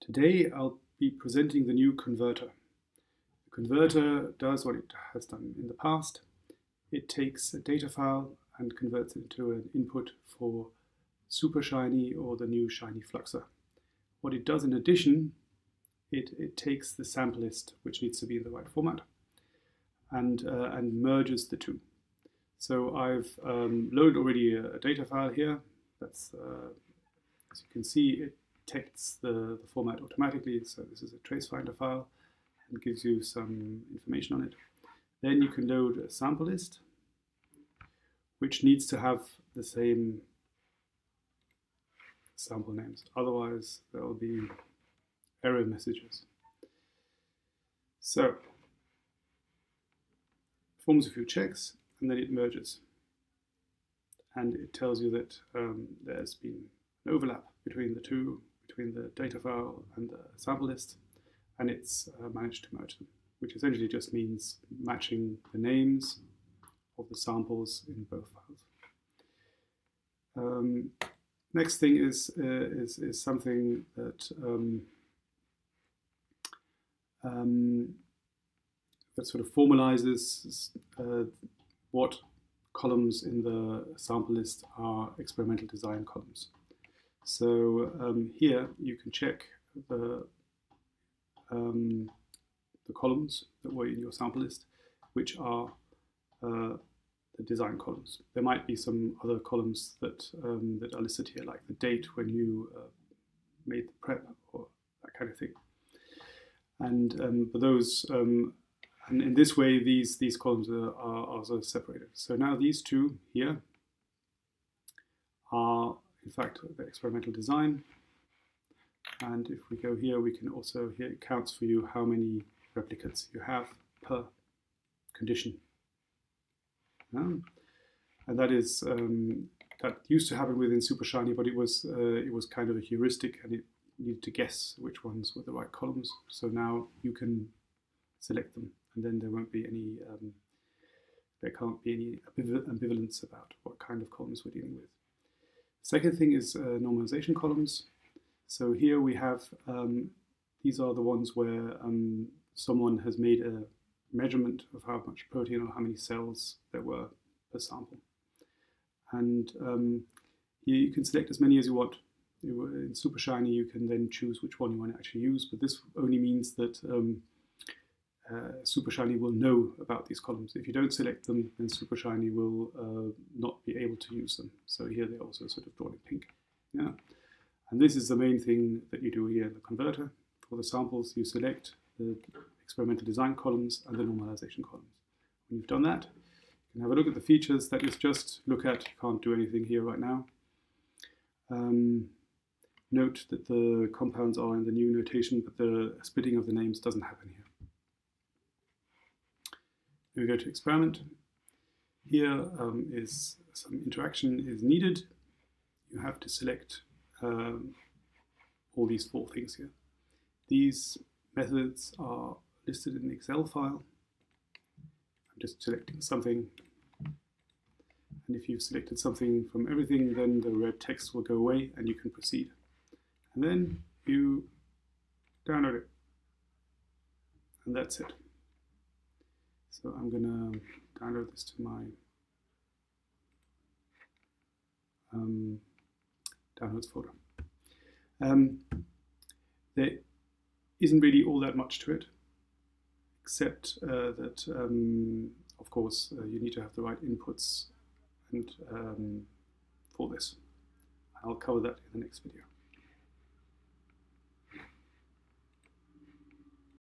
Today I'll be presenting the new converter. The converter does what it has done in the past. It takes a data file and converts it into an input for Super Shiny or the new Shiny Fluxer. What it does in addition, it takes the sample list, which needs to be in the right format, and merges the two. So I've loaded already a data file here. That's, as you can see, it detects the format automatically. So this is a trace finder file and gives you some information on it. Then you can load a sample list, which needs to have the same sample names. Otherwise, there will be error messages. So, performs a few checks, and then it merges. And it tells you that there's been an overlap between the two, between the data file and the sample list, and it's managed to merge them, which essentially just means matching the names of the samples in both files. Next thing is something that that sort of formalizes what columns in the sample list are experimental design columns. So here you can check the columns that were in your sample list, which are the design columns. There might be some other columns that that are listed here, like the date when you made the prep or that kind of thing. And for those, and in this way, these columns are also separated. So now these two here are, in fact, the experimental design. And if we go here, we can also, here it counts for you how many replicates you have per condition. And that is that used to happen within Super Shiny, but it was kind of a heuristic, and it needed to guess which ones were the right columns. So now you can select them, and then there won't be any there can't be any ambivalence about what kind of columns we're dealing with. Second thing is normalization columns. So here we have these are the ones where someone has made a measurement of how much protein or how many cells there were per sample. And here you can select as many as you want. In Super Shiny, you can then choose which one you want to actually use, but this only means that Super Shiny will know about these columns. If you don't select them, then Super Shiny will not be able to use them. So here they're also sort of drawn in pink. Yeah. And this is the main thing that you do here in the converter. For the samples, you select the experimental design columns and the normalization columns. When you've done that, you can have a look at the features. That is just look at. You can't do anything here right now. Note that the compounds are in the new notation, but the splitting of the names doesn't happen here. Then we go to experiment. Here is some interaction is needed. You have to select all these four things here. These methods are listed in an Excel file. I'm just selecting something. And if you've selected something from everything, then the red text will go away and you can proceed. And then you download it. And that's it. So I'm going to download this to my downloads folder. There isn't really all that much to it, except that, of course, you need to have the right inputs and for this. I'll cover that in the next video.